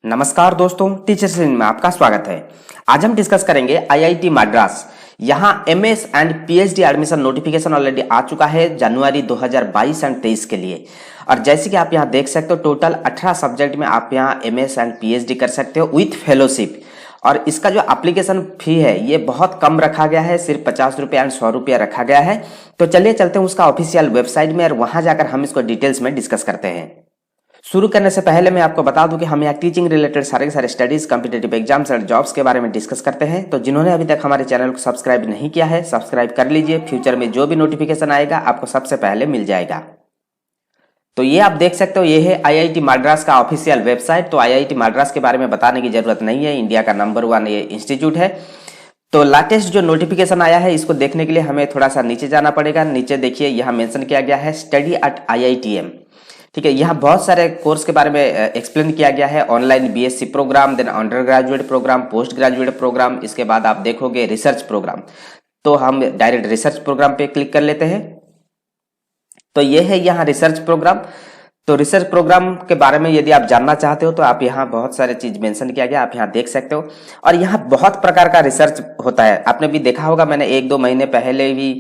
नमस्कार दोस्तों, teachers line में आपका स्वागत है। आज हम डिस्कस करेंगे आईआईटी मद्रास। यहाँ MS and PhD admission notification already आ चुका है जनवरी 2022 एंड 23 के लिए। और जैसे कि आप यहाँ देख सकते हो, टोटल 18 सब्जेक्ट में आप यहाँ एमएस एंड पीएचडी कर सकते हो विथ फेलोशिप। और इसका जो एप्लीकेशन फी है ये बहुत कम रखा गया है, सिर्फ 50 रुपये एंड 100 रुपया रखा गया है। तो चलिए चलते हैं उसका ऑफिशियल वेबसाइट में और वहाँ जाकर हम इसको डिटेल्स में डिस्कस करते हैं। शुरू करने से पहले मैं आपको बता दूं कि हम यहाँ टीचिंग रिलेटेड सारे के सारे स्टडीज, कॉम्पिटेटिव एग्जाम्स और जॉब्स के बारे में डिस्कस करते हैं। तो जिन्होंने अभी तक हमारे चैनल को सब्सक्राइब नहीं किया है, सब्सक्राइब कर लीजिए। फ्यूचर में जो भी नोटिफिकेशन आएगा आपको सबसे पहले मिल जाएगा। तो ये आप देख सकते हो, ये है आईआईटी मद्रास का ऑफिशियल वेबसाइट। तो आईआईटी मद्रास के बारे में बताने की जरूरत नहीं है, इंडिया का नंबर 1 ये इंस्टीट्यूट है। तो लेटेस्ट जो नोटिफिकेशन आया है इसको देखने के लिए हमें थोड़ा सा नीचे जाना पड़ेगा। नीचे देखिए, यहाँ मेंशन किया गया है स्टडी एट आईआईटीएम। ठीक है, यहाँ बहुत सारे कोर्स के बारे में एक्सप्लेन किया गया है। Online BSc programme, then undergraduate programme, postgraduate programme, इसके बाद आप देखोगे रिसर्च प्रोग्राम। तो हम डायरेक्ट रिसर्च प्रोग्राम पे क्लिक कर लेते हैं। तो ये है यहाँ रिसर्च प्रोग्राम। तो रिसर्च प्रोग्राम के बारे में यदि आप जानना चाहते हो तो आप यहाँ बहुत सारे चीज मेंशन किया गया, आप यहाँ देख सकते हो। और यहाँ बहुत प्रकार का रिसर्च होता है। आपने भी देखा होगा, मैंने 1-2 महीने पहले भी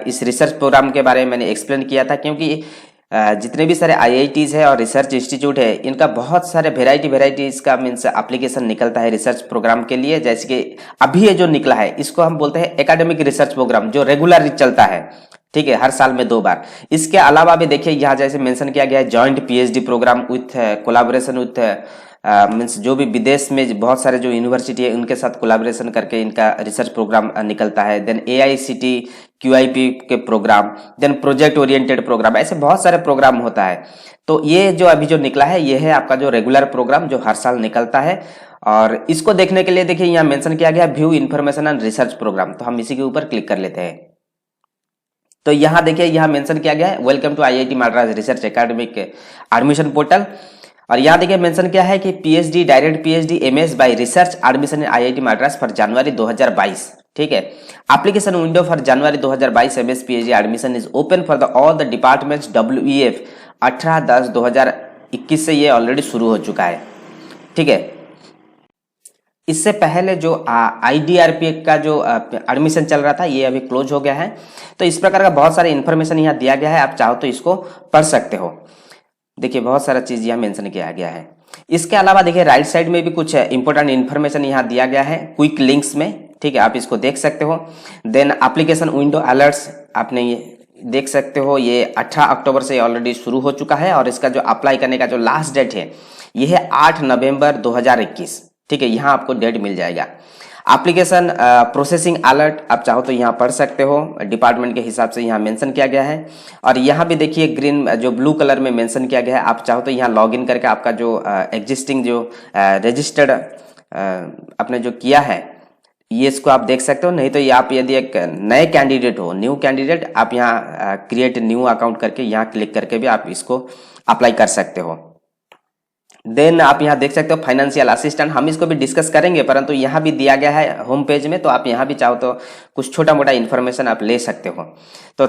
इस रिसर्च प्रोग्राम के बारे में मैंने एक्सप्लेन किया था। क्योंकि जितने भी सारे आईआईटीज है और रिसर्च इंस्टीट्यूट है, इनका बहुत सारे वेराइटीज का मीन्स एप्लीकेशन निकलता है रिसर्च प्रोग्राम के लिए। जैसे कि अभी ये जो निकला है इसको हम बोलते हैं एकेडमिक रिसर्च प्रोग्राम, जो रेगुलर चलता है। ठीक है, हर साल में 2 बार। इसके अलावा भी देखिए, यहाँ जैसे मेंशन किया गया है joint PhD programme with collaboration with means जो भी विदेश में बहुत सारे जो यूनिवर्सिटी है उनके साथ कोलैबोरेशन करके इनका रिसर्च प्रोग्राम निकलता है। देन एआईसीटी क्यूआईपी के programme, then project oriented programme, ऐसे बहुत सारे प्रोग्राम होता है। तो ये जो अभी जो निकला है ये है आपका जो रेगुलर प्रोग्राम जो हर साल निकलता है। और इसको देखने के लिए देखिए यहाँ मेंशन किया गया view information and research programme. तो हम इसी के ऊपर क्लिक कर लेते हैं। तो यहाँ देखिए, यहाँ मेंशन किया गया है welcome to IIT Madras research academic admission portal. और यहाँ देखिए मेंशन किया है कि PhD, direct PhD, MS by research admission in IIT Madras for January 2022। ठीक है, application window for January 2022 MS PhD admission is open for the all the departments WEF 18/10/2021 से ये ऑलरेडी शुरू हो चुका है। ठीक है, इससे पहले जो आईडीआरपी का जो एडमिशन चल रहा था ये अभी क्लोज हो गया है। तो इस प्रकार का बहुत सारे इन्फॉर्मेशन यहाँ दिया गया है, आप चाहो तो इसको पढ़ सकते हो। देखिए बहुत सारा चीज यहाँ मेंशन किया गया है। इसके अलावा देखिए राइट साइड में भी कुछ इंपॉर्टेंट इन्फॉर्मेशन यहाँ दिया गया है क्विक लिंक्स में। ठीक है, आप इसको देख सकते हो। देन एप्लीकेशन विंडो अलर्ट्स आपने ये देख सकते हो, ये 18 अक्टूबर से ऑलरेडी शुरू हो चुका है। और इसका जो अप्लाई करने का जो लास्ट डेट है ये है 8 नवंबर 2021। ठीक है, यहाँ आपको डेट मिल जाएगा। एप्लीकेशन प्रोसेसिंग अलर्ट आप चाहो तो यहाँ पढ़ सकते हो, डिपार्टमेंट के हिसाब से यहाँ मेंशन किया गया है। और यहाँ भी देखिए ग्रीन जो ब्लू कलर में मेंशन किया गया है, आप चाहो तो यहाँ लॉगिन करके आपका जो एग्जिस्टिंग जो रजिस्टर्ड आपने जो किया है ये इसको आप देख सकते हो। नहीं तो ये आप यदि एक नए कैंडिडेट हो, न्यू कैंडिडेट, आप यहाँ क्रिएट न्यू अकाउंट करके यहाँ क्लिक करके भी आप इसको अप्लाई कर सकते हो। देन आप यहाँ देख सकते हो फाइनेंशियल असिस्टेंट, हम इसको भी डिस्कस करेंगे, परंतु यहाँ भी दिया गया है होम पेज में। तो आप यहाँ भी चाहो तो कुछ छोटा मोटा इन्फॉर्मेशन आप ले सकते हो। तो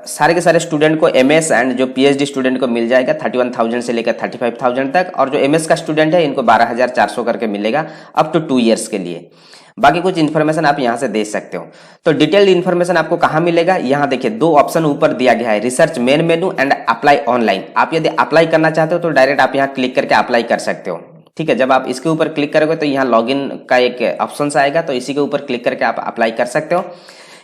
सारे के सारे स्टूडेंट को एमएस एंड जो पीएचडी स्टूडेंट को मिल जाएगा 31,000 से लेकर 35,000 तक। और जो एमएस का स्टूडेंट है इनको 12,400 करके मिलेगा अप टू 2 ईयर्स के लिए। बाकी कुछ इन्फॉर्मेशन आप यहाँ से दे सकते हो। तो डिटेल्ड इन्फॉर्मेशन आपको कहाँ मिलेगा, यहाँ देखिए 2 ऑप्शन ऊपर दिया गया है, research main menu and apply online. आप यदि अप्लाई करना चाहते हो तो डायरेक्ट आप यहाँ क्लिक करके अप्लाई कर सकते हो। ठीक है, जब आप इसके ऊपर क्लिक करोगे तो यहाँ लॉगिन का एक ऑप्शन आएगा, तो इसी के ऊपर क्लिक करके आप अप्लाई कर सकते हो।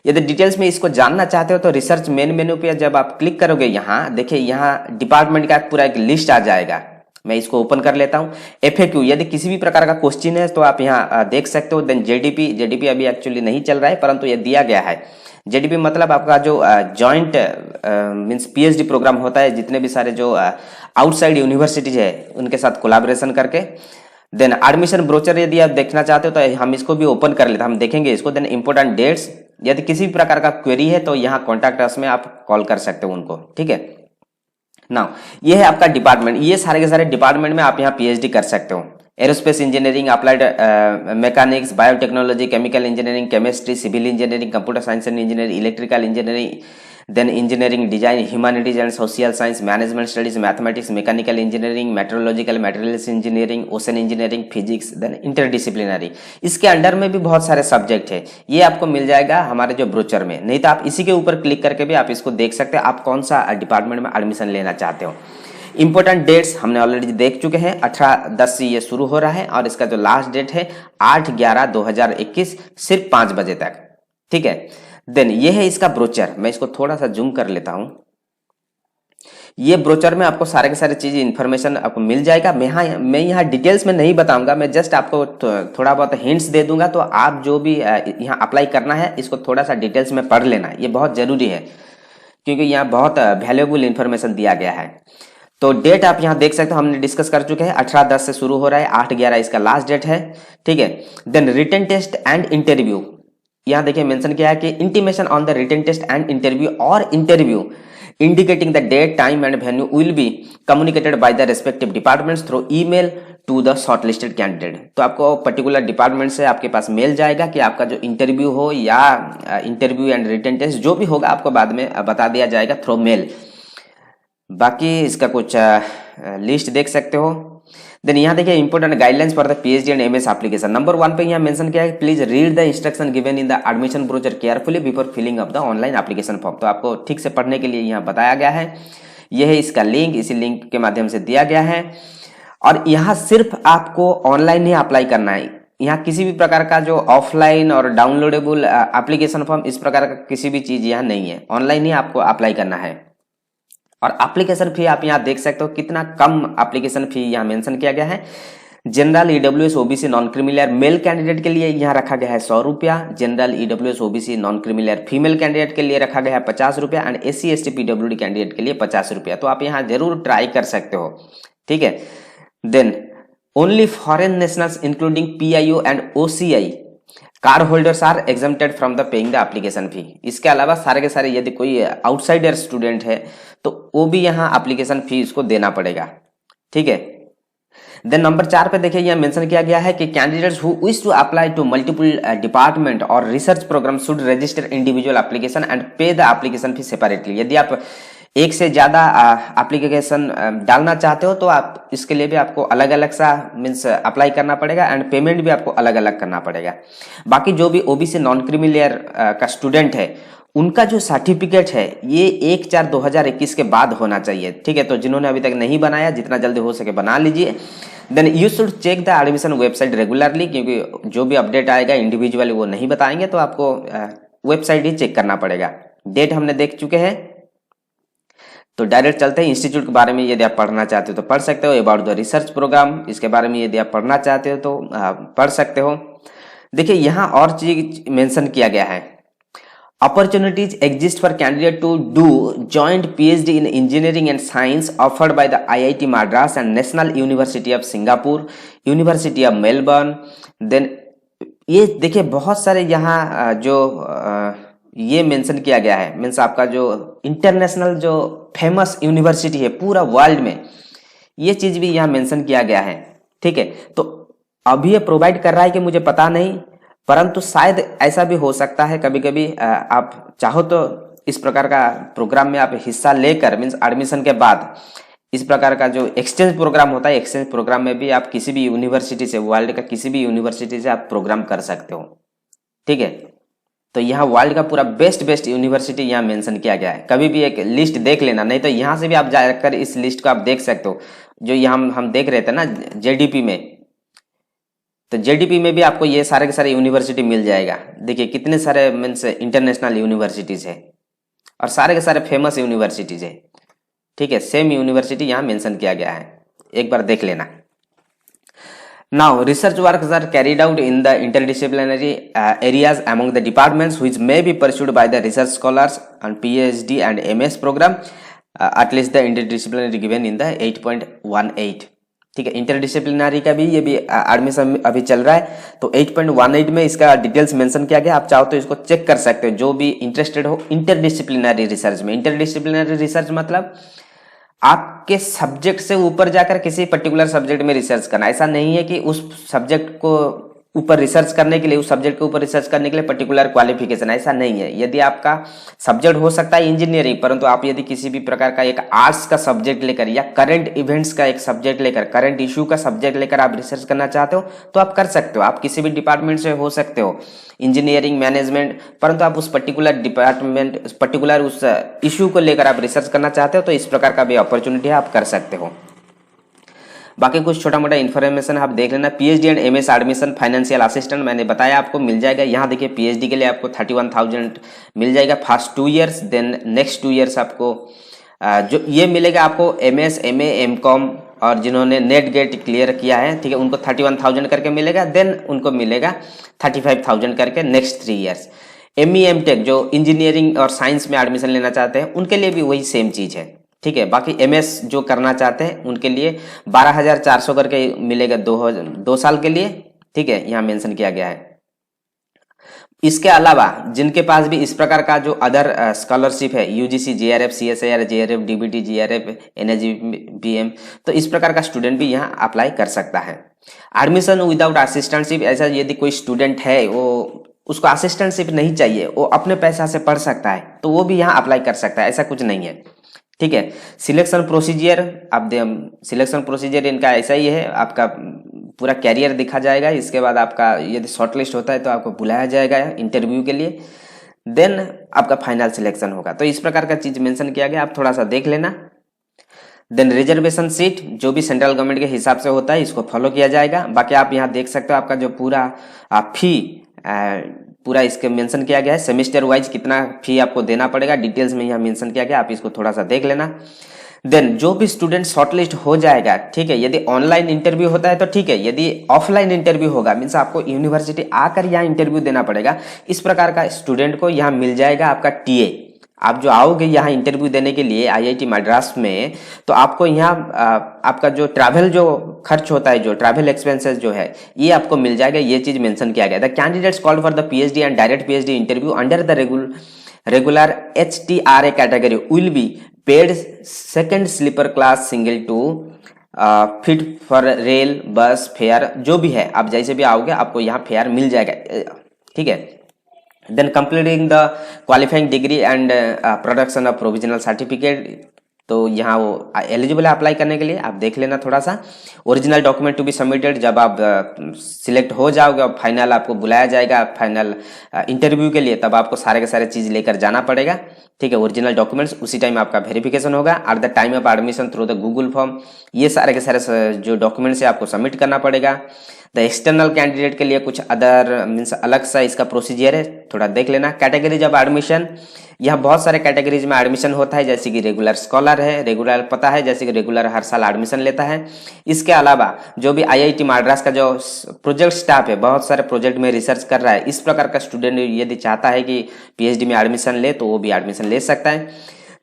यदि डिटेल्स में इसको जानना चाहते हो तो रिसर्च मेन मेनू पे जब आप क्लिक करोगे, यहाँ देखिए यहाँ डिपार्टमेंट का पूरा एक लिस्ट आ जाएगा। मैं इसको ओपन कर लेता हूँ। एफएक्यू, यदि किसी भी प्रकार का क्वेश्चन है तो आप यहाँ देख सकते हो। देन जेडीपी अभी एक्चुअली नहीं चल रहा है, परंतु ये दिया गया है। जेडीपी मतलब आपका जो जॉइंट मींस पीएचडी प्रोग्राम होता है, जितने भी सारे जो आउटसाइड यूनिवर्सिटीज है उनके साथ कोलैबोरेशन करके। देन एडमिशन ब्रोचर यदि आप देखना चाहते हो तो हम इसको भी ओपन कर लेते हैं, हम देखेंगे इसको। देन इंपॉर्टेंट डेट्स, यदि किसी भी प्रकार का क्वेरी है तो यहाँ कॉन्टैक्ट अस में आप कॉल कर सकते हो उनको। ठीक है, नाउ ये है आपका डिपार्टमेंट। ये सारे के सारे डिपार्टमेंट में आप यहाँ पीएचडी कर सकते हो। Aerospace engineering, applied mechanics, biotechnology, chemical engineering, chemistry, civil engineering, computer science and engineering, electrical engineering, then engineering design, humanities and social science, management studies, mathematics, mechanical engineering, metrological materials engineering, ocean engineering, physics, then interdisciplinary. इसके under में भी बहुत सारे subject है, ये आपको मिल जाएगा हमारे जो ब्रोचर में। नहीं तो आप इसी के ऊपर क्लिक करके भी आप इसको देख सकते हैं आप कौन सा डिपार्टमेंट में एडमिशन लेना चाहते हो। इंपॉर्टेंट डेट्स हमने ऑलरेडी देख चुके हैं, 18/10 से ये शुरू हो रहा है और इसका जो लास्ट डेट है 8/11/2021 सिर्फ 5 बजे तक। ठीक है, देन ये है इसका ब्रोचर। मैं इसको थोड़ा सा जूम कर लेता हूं। ये ब्रोचर में आपको सारे के सारे चीजें इंफॉर्मेशन आपको मिल जाएगा। मैं यहाँ डिटेल्स में नहीं बताऊंगा, मैं जस्ट आपको थोड़ा बहुत हिंट्स दे दूंगा। तो आप जो भी यहाँ अप्लाई करना है इसको थोड़ा सा डिटेल्स में पढ़ लेना, ये बहुत जरूरी है क्योंकि यहाँ बहुत वैल्यूएबल इंफॉर्मेशन दिया गया है। तो डेट आप यहाँ देख सकते हो, हमने डिस्कस कर चुके हैं, 18/10 से शुरू हो रहा है, 8/11 इसका लास्ट डेट है। ठीक है, then written test and interview, यहाँ देखिए मेंशन किया है कि intimation on the written test and interview और interview indicating the date, time and venue will be communicated by the respective departments through email to the shortlisted candidate. तो आपको particular department से आपके पास मेल जाएगा कि आपका जो इंटरव्यू हो या इंटरव्यू एंड रिटन टेस्ट जो भी होगा आपको बाद में बता दिया जाएगा थ्रू मेल। बाकी इसका कुछ लिस्ट देख सकते हो। देन यहाँ देखिए important guidelines for the PhD and MS application. Number 1 पे यहाँ मेंशन किया है, please read the instruction given in the admission brochure carefully before filling up the online application form. तो आपको ठीक से पढ़ने के लिए यहाँ बताया गया है। यह है इसका लिंक, इसी लिंक के माध्यम से दिया गया है। और यहाँ सिर्फ आपको ऑनलाइन ही अप्लाई करना है, यहाँ किसी भी प्रकार का जो ऑफलाइन और डाउनलोडेबल एप्लीकेशन फॉर्म इस प्रकार का किसी भी चीज यहाँ नहीं है, ऑनलाइन ही आपको अप्लाई करना है। और एप्लीकेशन फी आप यहाँ देख सकते हो कितना कम एप्लीकेशन फी यहाँ मेंशन किया गया है। General EWS OBC non creamy layer male candidate के लिए यहाँ रखा गया है 100 रुपया, general EWS OBC non creamy layer female candidate के लिए रखा गया है 50 रुपया and SC ST PWD candidate के लिए 50 रुपया। तो आप यहाँ जरूर ट्राई कर सकते हो। ठीक है, then only foreign nationals including PIO and OCI card holders are exempted from the paying the application fee. इसके अलावा सारे के सारे यदि कोई आउटसाइडर स्टूडेंट है तो वो भी यहाँ एप्लीकेशन फी इसको देना पड़ेगा। ठीक है, देन नंबर 4 पे देखिए यहाँ मेंशन किया गया है कि candidates who wish to apply to multiple department और research program should register individual application and pay the application fee separately. यदि आप एक से ज्यादा एप्लीकेशन डालना चाहते हो तो आप इसके लिए भी आपको अलग अलग सा मीन्स अप्लाई करना पड़ेगा एंड पेमेंट भी आपको अलग अलग करना पड़ेगा। बाकी जो भी ओबीसी नॉन क्रीमिलियर का स्टूडेंट है उनका जो सर्टिफिकेट है ये 1/4/2021 के बाद होना चाहिए। ठीक है, तो जिन्होंने अभी तक नहीं बनाया जितना जल्दी हो सके बना लीजिए। Then you should check the admission website regularly, क्योंकि जो भी अपडेट आएगा इंडिविजुअली वो नहीं बताएंगे, तो आपको वेबसाइट ही चेक करना पड़ेगा। डेट हमने देख चुके हैं, तो डायरेक्ट चलते हैं इंस्टीट्यूट के बारे में। यदि आप पढ़ना चाहते हो तो पढ़ सकते हो। अबाउट द रिसर्च प्रोग्राम, इसके बारे में यदि आप पढ़ना चाहते हो तो पढ़ सकते हो। देखिए यहाँ और चीज मेंशन किया गया है, opportunities exist for candidate to do joint PhD in engineering and science offered by the IIT Madras and National University of Singapore, University of Melbourne. Then ये देखिए बहुत सारे यहाँ जो ये मेंशन किया गया है, मीन्स आपका जो इंटरनेशनल जो फेमस यूनिवर्सिटी है पूरा वर्ल्ड में, ये चीज भी यहाँ मेंशन किया गया है। ठीक है, तो अभी ये प्रोवाइड कर रहा है कि मुझे पता नहीं, परंतु शायद ऐसा भी हो सकता है कभी कभी आप चाहो तो इस प्रकार का प्रोग्राम में आप हिस्सा लेकर मीन्स एडमिशन के बाद इस प्रकार का जो एक्सचेंज प्रोग्राम होता है, एक्सचेंज प्रोग्राम में भी आप किसी भी यूनिवर्सिटी से, वर्ल्ड का किसी भी यूनिवर्सिटी से आप प्रोग्राम कर सकते हो। ठीक है, तो यहाँ वर्ल्ड का पूरा बेस्ट यूनिवर्सिटी यहाँ मेंशन किया गया है। कभी भी एक लिस्ट देख लेना, नहीं तो यहाँ से भी आप जाकर इस लिस्ट को आप देख सकते हो। जो यहाँ हम देख रहे थे ना जेडीपी में, तो जेडीपी में भी आपको ये सारे के सारे यूनिवर्सिटी मिल जाएगा। देखिए कितने सारे मीन्स इंटरनेशनल यूनिवर्सिटीज है और सारे के सारे फेमस यूनिवर्सिटीज है। ठीक है, सेम यूनिवर्सिटी यहाँ मेंशन किया गया है, एक बार देख लेना। Now, research works are carried out in the interdisciplinary areas among the departments which may be pursued by the research scholars on PhD and MS program, at least the interdisciplinary given in the 8.18. ठीक है, interdisciplinary का भी ये भी admission अभी चल रहा है, तो 8.18 में इसका डिटेल्स मेंशन किया गया। आप चाहो तो इसको चेक कर सकते हो जो भी इंटरेस्टेड हो इंटरडिसिप्लिनरी रिसर्च में। इंटरडिसिप्लिनरी रिसर्च मतलब आपके सब्जेक्ट से ऊपर जाकर किसी पर्टिकुलर सब्जेक्ट में रिसर्च करना। ऐसा नहीं है कि उस सब्जेक्ट को ऊपर रिसर्च करने के लिए, उस सब्जेक्ट के ऊपर रिसर्च करने के लिए पर्टिकुलर क्वालिफिकेशन, ऐसा नहीं है। यदि आपका सब्जेक्ट हो सकता है इंजीनियरिंग, परंतु आप यदि किसी भी प्रकार का एक आर्ट्स का सब्जेक्ट लेकर या करंट इवेंट्स का एक सब्जेक्ट लेकर, करंट इश्यू का सब्जेक्ट लेकर आप रिसर्च करना चाहते हो तो आप कर सकते हो। आप किसी भी डिपार्टमेंट से हो सकते हो, इंजीनियरिंग, मैनेजमेंट, परंतु आप उस पर्टिकुलर डिपार्टमेंट, पर्टिकुलर उस इश्यू को लेकर आप रिसर्च करना चाहते हो तो इस प्रकार का भी अपॉर्चुनिटी है, आप कर सकते हो। बाकी कुछ छोटा मोटा इन्फॉर्मेशन आप देख लेना। PhD and MS admission financial assistant मैंने बताया आपको मिल जाएगा। यहाँ देखिए पीएचडी के लिए आपको 31,000 मिल जाएगा first 2 years, then next 2 years आपको जो ये मिलेगा आपको एमएस, एमए, एमकॉम और जिन्होंने नेट गेट क्लियर किया है, ठीक है, उनको 31,000 करके मिलेगा। देन उनको मिलेगा 35,000 करके नेक्स्ट 3 ईयर्स। एमई एमटेक जो इंजीनियरिंग और साइंस में एडमिशन लेना चाहते हैं उनके लिए भी वही सेम चीज है, ठीक है। बाकी एमएस जो करना चाहते हैं उनके लिए 12,400 करके मिलेगा 2 साल के लिए, ठीक है, यहाँ मेंशन किया गया है। इसके अलावा जिनके पास भी इस प्रकार का जो अदर स्कॉलरशिप है, UGC, JRF, CSIR, JRF, DBT, GRF, NSBM, तो इस प्रकार का स्टूडेंट भी यहाँ अप्लाई कर सकता है। एडमिशन विदाउट असिस्टेंटशिप, ऐसा यदि कोई स्टूडेंट है वो उसको असिस्टेंटशिप नहीं चाहिए, वो अपने पैसा से पढ़ सकता है तो वो भी यहाँ अप्लाई कर सकता है, ऐसा कुछ नहीं है, ठीक है। सिलेक्शन प्रोसीजर, आप सिलेक्शन प्रोसीजर इनका ऐसा ही है, आपका पूरा कैरियर दिखा जाएगा। इसके बाद आपका यदि शॉर्टलिस्ट होता है तो आपको बुलाया जाएगा इंटरव्यू के लिए, देन आपका फाइनल सिलेक्शन होगा। तो इस प्रकार का चीज मेंशन किया गया, आप थोड़ा सा देख लेना। देन रिजर्वेशन सीट जो भी सेंट्रल गवर्नमेंट के हिसाब से होता है इसको फॉलो किया जाएगा। बाकी आप यहाँ देख सकते हो आपका जो पूरा फी पूरा इसके मेंशन किया गया है, सेमेस्टर वाइज कितना फी आपको देना पड़ेगा डिटेल्स में यहाँ मेंशन किया गया, आप इसको थोड़ा सा देख लेना। देन जो भी स्टूडेंट शॉर्टलिस्ट हो जाएगा, ठीक है, यदि ऑनलाइन इंटरव्यू होता है तो ठीक है, यदि ऑफलाइन इंटरव्यू होगा मीन्स आपको यूनिवर्सिटी आकर यहाँ इंटरव्यू देना पड़ेगा। इस प्रकार का स्टूडेंट को यहाँ मिल जाएगा आपका टीए। आप जो आओगे यहाँ इंटरव्यू देने के लिए आईआईटी मद्रास में, तो आपको यहाँ आपका जो ट्रैवल जो खर्च होता है, जो ट्रैवल एक्सपेंसेस जो है, ये आपको मिल जाएगा। ये चीज मेंशन किया गया। The candidates called for the PhD and direct PhD interview under the regular HTRA category will be paid second sleeper class single to fit for rail bus fare, जो भी है आप जैसे भी आओगे आपको यहाँ फेयर मिल जाएगा, ठीक है। Then completing the qualifying degree and production of provisional certificate, तो यहाँ वो एलिजिबल है अप्लाई करने के लिए, आप देख लेना थोड़ा सा। Original document to be submitted, जब आप सिलेक्ट हो जाओगे और फाइनल आपको बुलाया जाएगा फाइनल इंटरव्यू के लिए, तब आपको सारे के सारे चीज लेकर जाना पड़ेगा, ठीक है। ओरिजिनल डॉक्यूमेंट्स, उसी टाइम आपका वेरिफिकेशन होगा। At the time of admission through the Google form, ये सारे के सारे जो डॉक्यूमेंट्स है आपको सबमिट करना पड़ेगा। द एक्सटर्नल कैंडिडेट के लिए कुछ अदर मीन्स अलग सा इसका प्रोसीजर है, थोड़ा देख लेना। कैटेगरीज ऑफ एडमिशन, यहाँ बहुत सारे कैटेगरीज में एडमिशन होता है, जैसे कि रेगुलर स्कॉलर है, रेगुलर पता है, जैसे कि रेगुलर हर साल एडमिशन लेता है। इसके अलावा जो भी आईआईटी मद्रास का जो प्रोजेक्ट स्टाफ है, बहुत सारे प्रोजेक्ट में रिसर्च कर रहा है, इस प्रकार का स्टूडेंट यदि चाहता है कि पीएचडी में एडमिशन ले तो वो भी एडमिशन ले सकता है।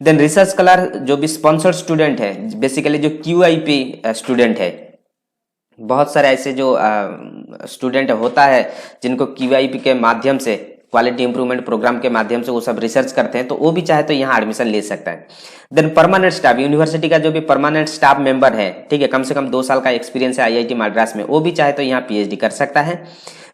देन रिसर्च स्कॉलर जो भी स्पॉन्सर्ड स्टूडेंट है, बेसिकली जो QIP स्टूडेंट है, बहुत सारे ऐसे जो स्टूडेंट होता है जिनको QIP के माध्यम से, क्वालिटी इंप्रूवमेंट प्रोग्राम के माध्यम से वो सब रिसर्च करते हैं, तो वो भी चाहे तो यहाँ एडमिशन ले सकता है। देन परमानेंट स्टाफ, यूनिवर्सिटी का जो भी परमानेंट स्टाफ मेंबर है, ठीक है, कम से कम 2 साल का एक्सपीरियंस है आईआईटी मद्रास में, वो भी चाहे तो यहाँ पीएचडी कर सकता है।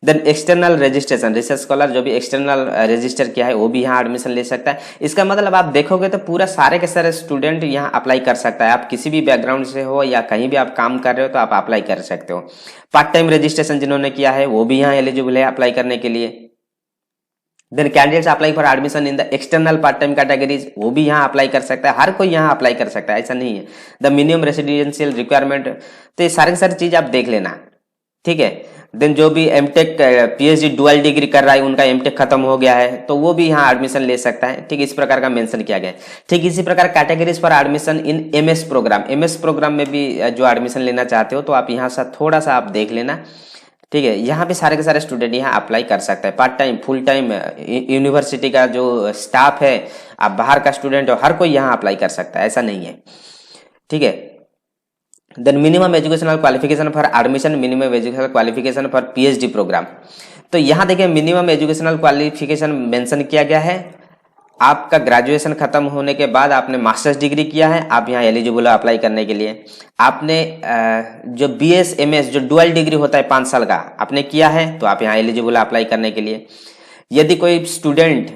Then external registration, research scholar जो भी एक्सटर्नल रजिस्टर किया है वो भी यहाँ एडमिशन ले सकता है। इसका मतलब आप देखोगे तो पूरा सारे के सारे स्टूडेंट यहाँ अप्लाई कर सकता है। आप किसी भी बैकग्राउंड से हो या कहीं भी आप काम कर रहे हो तो आप अप्लाई कर सकते हो। पार्ट टाइम रजिस्ट्रेशन जिन्होंने किया है वो भी यहाँ एलिजिबल है अप्लाई करने के लिए। Then candidates apply for admission in the external part time categories, वो भी यहाँ अप्लाई कर सकता है, हर कोई यहाँ अप्लाई कर सकता है, ऐसा नहीं है। द मिनिमम रेसिडेंशियल रिक्वायरमेंट, तो ये सारी सारी चीज आप देख लेना, ठीक है। देन जो भी एमटेक पीएचडी डुअल डिग्री कर रहा है, उनका एमटेक खत्म हो गया है तो वो भी यहाँ एडमिशन ले सकता है, ठीक है, इस प्रकार का मेंशन किया गया है। ठीक इसी प्रकार categories for admission in MS program, MS program में भी जो एडमिशन लेना चाहते हो तो आप यहाँ से थोड़ा सा आप देख लेना, ठीक है। यहाँ पे सारे के सारे स्टूडेंट यहाँ अप्लाई कर सकते हैं। Part time, full time, university का जो स्टाफ है, आप बाहर का स्टूडेंट हो, हर कोई यहाँ अप्लाई कर सकता है, ऐसा नहीं है, ठीक है। Then minimum educational qualification for admission, minimum educational qualification for PhD program, तो यहाँ देखिए मिनिमम एजुकेशनल क्वालिफिकेशन मेंशन किया गया है आपका ग्रेजुएशन खत्म होने के बाद आपने मास्टर्स डिग्री किया है, आप यहाँ एलिजिबल हो अप्लाई करने के लिए। आपने जो बीएस एमएस जो डुअल डिग्री होता है 5 साल का आपने किया है, तो आप यहाँ एलिजिबल है अप्लाई करने के लिए। यदि कोई स्टूडेंट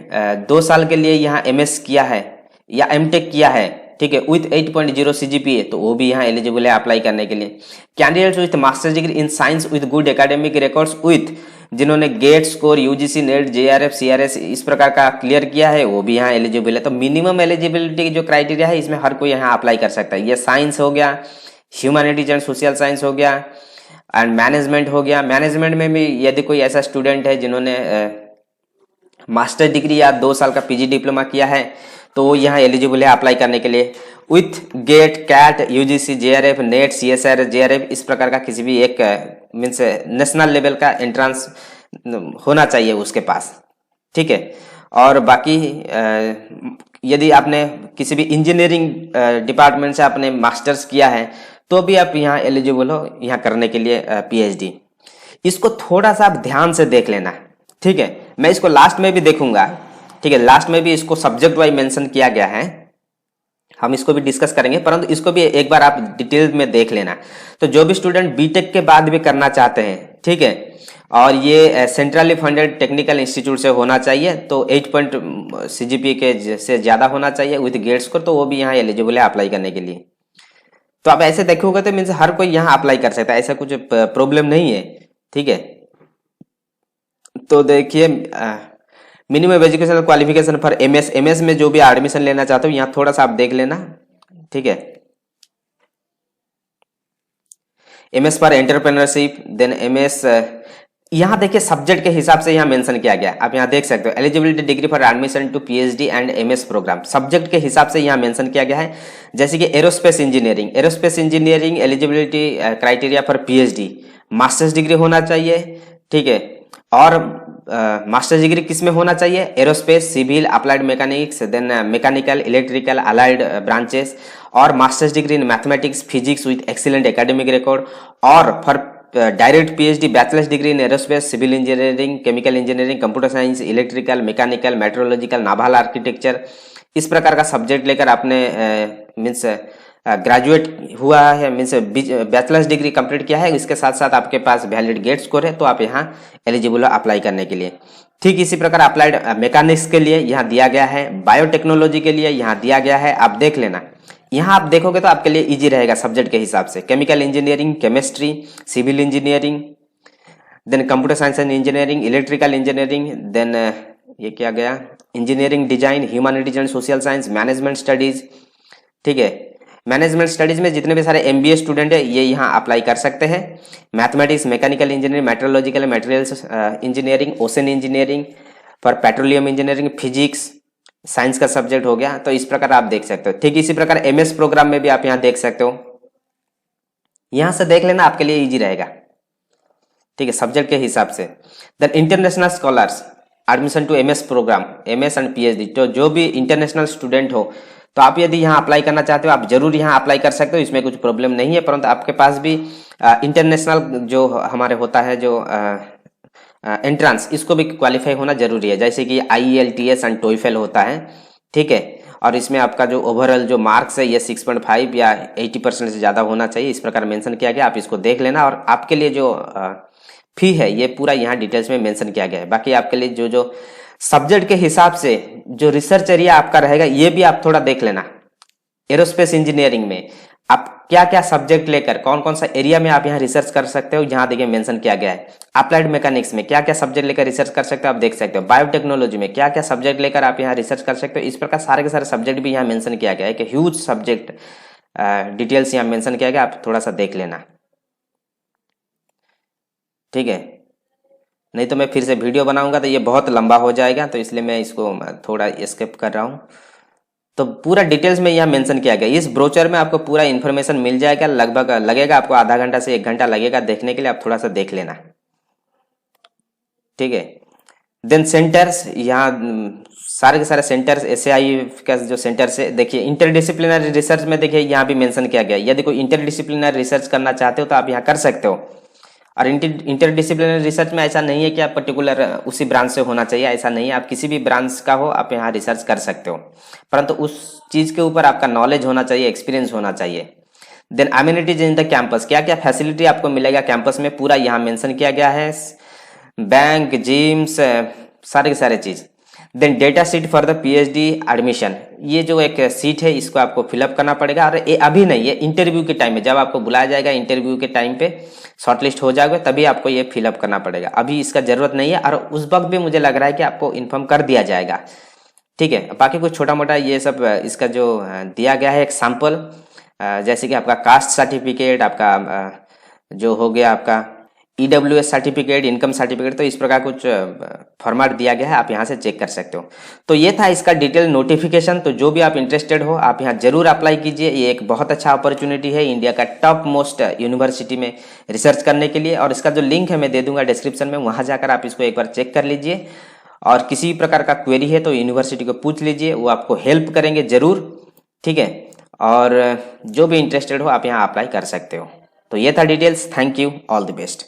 2 साल के लिए यहाँ एमएस किया है या एमटेक किया है, ठीक है, विथ 8.0 सीजीपीए, तो वो भी यहाँ एलिजिबल है अप्लाई करने के लिए। Candidates with masters degree in science with good academic records with, जिन्होंने GATE score, UGC, NET, JRF, CRS इस प्रकार का क्लियर किया है, वो भी यहाँ एलिजिबल है। तो मिनिमम एलिजिबिलिटी जो क्राइटेरिया है, इसमें हर कोई यहाँ अप्लाई कर सकता है। ये साइंस हो गया, ह्यूमैनिटीज एंड सोशल साइंस हो गया, एंड मैनेजमेंट हो गया। मैनेजमेंट में भी यदि कोई ऐसा स्टूडेंट है जिन्होंने मास्टर डिग्री या 2 साल का पीजी डिप्लोमा किया है, तो वो यहाँ एलिजिबल है अप्लाई करने के लिए। With GATE, CAT, UGC, JRF, NET, CSR, JRF इस प्रकार का किसी भी एक मीन्स नेशनल लेवल का एंट्रेंस होना चाहिए उसके पास, ठीक है। और बाकी यदि आपने किसी भी इंजीनियरिंग डिपार्टमेंट से आपने मास्टर्स किया है, तो भी आप यहाँ एलिजिबल हो यहाँ करने के लिए पीएचडी। इसको थोड़ा सा आप ध्यान से देख लेना, ठीक है। मैं इसको लास्ट में भी देखूंगा, ठीक है, लास्ट में भी इसको सब्जेक्ट वाइज मेंशन किया गया है, हम इसको भी डिस्कस करेंगे, परंतु इसको भी एक बार आप डिटेल में देख लेना। तो जो भी स्टूडेंट बीटेक के बाद भी करना चाहते हैं, ठीक है, और ये सेंट्रली फंडेड टेक्निकल इंस्टीट्यूट से होना चाहिए, तो 8 सीजीपीए के से ज्यादा होना चाहिए विथ गेट स्कोर, तो वो भी यहाँ एलिजिबल है अप्लाई करने के लिए। तो आप ऐसे देखोगे तो मीन्स हर कोई यहाँ अप्लाई कर सकता है, ऐसा कुछ प्रॉब्लम नहीं है, ठीक है। तो देखिए minimum educational qualification for MS, MS में जो भी एडमिशन लेना चाहते हो यहाँ थोड़ा सा आप देख लेना, ठीक है। MS for entrepreneurship, then MS, यहाँ देखिए सब्जेक्ट के हिसाब से यहाँ मेंशन किया गया, आप यहाँ देख सकते हो। Eligibility degree for admission to PhD and MS program, subject के हिसाब से यहाँ मेंशन किया गया है। जैसे कि aerospace engineering, aerospace engineering eligibility criteria for PhD masters degree होना चाहिए, ठीक है। और मास्टर्स डिग्री किस में होना चाहिए? Aerospace, civil, applied mechanics, then mechanical, electrical, allied branches, और masters degree in mathematics, physics with excellent academic record, और for direct PhD bachelors degree in aerospace, civil engineering, chemical engineering, computer science, electrical, mechanical, metallurgical, naval architecture, इस प्रकार का subject लेकर आपने means graduate हुआ है, means bachelors degree complete किया है, इसके साथ साथ आपके पास वैलिड गेट स्कोर है, तो आप यहाँ एलिजिबल हो अप्लाई करने के लिए। ठीक इसी प्रकार अप्लाइड मैकेनिक्स के लिए यहाँ दिया गया है, बायोटेक्नोलॉजी के लिए यहाँ दिया गया है, आप देख लेना। यहाँ आप देखोगे तो आपके लिए इजी रहेगा सब्जेक्ट के हिसाब से। Chemical engineering, chemistry, civil engineering, then computer science and engineering, electrical engineering, then ये क्या गया, engineering design, humanities and social science, management studies, ठीक है। मैनेजमेंट स्टडीज में जितने भी सारे एमबीए स्टूडेंट है ये यहाँ अप्लाई कर सकते हैं। Mathematics, mechanical engineering, metrological, materials engineering, ocean engineering, for petroleum engineering, physics, science का सब्जेक्ट हो गया, तो इस प्रकार आप देख सकते हो। ठीक इसी प्रकार एमएस प्रोग्राम में भी आप यहाँ देख सकते हो, यहां से देख लेना, आपके लिए इजी रहेगा, ठीक है, सब्जेक्ट के हिसाब से। Then international scholars admission to MS program, MS and PhD, तो जो भी इंटरनेशनल स्टूडेंट हो, तो आप यदि यहाँ अप्लाई करना चाहते हो आप जरूर यहाँ अप्लाई कर सकते हो, इसमें कुछ प्रॉब्लम नहीं है। परंतु आपके पास भी इंटरनेशनल जो हमारे होता है जो एंट्रेंस, इसको भी क्वालिफाई होना जरूरी है, जैसे कि IELTS एंड TOEFL होता है, ठीक है। और इसमें आपका जो ओवरऑल जो मार्क्स है ये 6.5 या 80% से ज्यादा होना चाहिए, इस प्रकार मेंशन किया गया, आप इसको देख लेना। और आपके लिए जो फी है ये पूरा यहाँ डिटेल्स में मेंशन किया गया है। बाकी आपके लिए जो जो सब्जेक्ट के हिसाब से जो रिसर्च एरिया आपका रहेगा ये भी आप थोड़ा देख लेना। एरोस्पेस इंजीनियरिंग में आप क्या क्या सब्जेक्ट लेकर कौन कौन सा एरिया में आप यहाँ रिसर्च कर सकते हो, यहाँ देखिए मेंशन किया गया है। अप्लाइड मैकेनिक्स में क्या क्या सब्जेक्ट लेकर रिसर्च कर सकते हो आप देख सकते हो। बायोटेक्नोलॉजी में क्या क्या सब्जेक्ट लेकर आप यहाँ रिसर्च कर सकते हो, इस प्रकार सारे के सारे सब्जेक्ट भी यहाँ मेंशन किया गया है कि ह्यूज सब्जेक्ट डिटेल्स यहाँ मेंशन किया गया, आप थोड़ा सा देख लेना, ठीक है। नहीं तो मैं फिर से वीडियो बनाऊंगा तो ये बहुत लंबा हो जाएगा, तो इसलिए मैं इसको थोड़ा स्किप कर रहा हूँ। तो पूरा डिटेल्स में यहाँ मेंशन किया गया, इस ब्रोचर में आपको पूरा इन्फॉर्मेशन मिल जाएगा। लगभग लगेगा आपको आधा घंटा से 1 घंटा लगेगा देखने के लिए, आप थोड़ा सा देख लेना, ठीक है। देन सेंटर्स, यहाँ सारे के सारे सेंटर्स SAI का जो सेंटर्स है, देखिए इंटरडिसिप्लिनरी रिसर्च में देखिए यहाँ भी मेंशन किया गया। यदि कोई इंटरडिसिप्लिनरी रिसर्च करना चाहते हो तो आप यहाँ कर सकते हो। और इंटरडिसिप्लिनरी रिसर्च में ऐसा नहीं है कि आप पर्टिकुलर उसी ब्रांच से होना चाहिए, ऐसा नहीं है। आप किसी भी ब्रांच का हो, आप यहाँ रिसर्च कर सकते हो, परंतु उस चीज़ के ऊपर आपका नॉलेज होना चाहिए, एक्सपीरियंस होना चाहिए। Then amenities in the campus, क्या क्या फैसिलिटी आपको मिलेगा कैंपस में, पूरा यहाँ मेंशन किया गया है। बैंक, जिम्स, सारे के सारे चीज़। Then data sheet for the PhD admission, ये जो एक सीट है इसको आपको फिलअप करना पड़ेगा। और ये अभी नहीं, ये इंटरव्यू के टाइम में, जब आपको बुलाया जाएगा इंटरव्यू के टाइम पे शॉर्टलिस्ट हो जाओगे तभी आपको ये फिलअप करना पड़ेगा, अभी इसका जरूरत नहीं है। और उस वक्त भी मुझे लग रहा है कि आपको इन्फॉर्म कर दिया जाएगा, ठीक है। बाकी कुछ छोटा मोटा ये सब इसका जो दिया गया है एक सैंपल, जैसे कि आपका कास्ट सर्टिफिकेट, आपका जो हो गया आपका EWS सर्टिफिकेट, इनकम सर्टिफिकेट, तो इस प्रकार कुछ फॉर्मेट दिया गया है, आप यहाँ से चेक कर सकते हो। तो ये था इसका डिटेल नोटिफिकेशन। तो जो भी आप इंटरेस्टेड हो आप यहाँ जरूर अप्लाई कीजिए, ये एक बहुत अच्छा अपॉर्चुनिटी है इंडिया का टॉप मोस्ट यूनिवर्सिटी में रिसर्च करने के लिए। और इसका जो लिंक है मैं दे दूंगा डिस्क्रिप्शन में, वहाँ जाकर आप इसको एक बार चेक कर लीजिए। और किसी प्रकार का क्वेरी है तो यूनिवर्सिटी को पूछ लीजिए, वो आपको हेल्प करेंगे जरूर, ठीक है। और जो भी इंटरेस्टेड हो आप यहाँ अप्लाई कर सकते हो। तो ये था details. Thank you, all the best.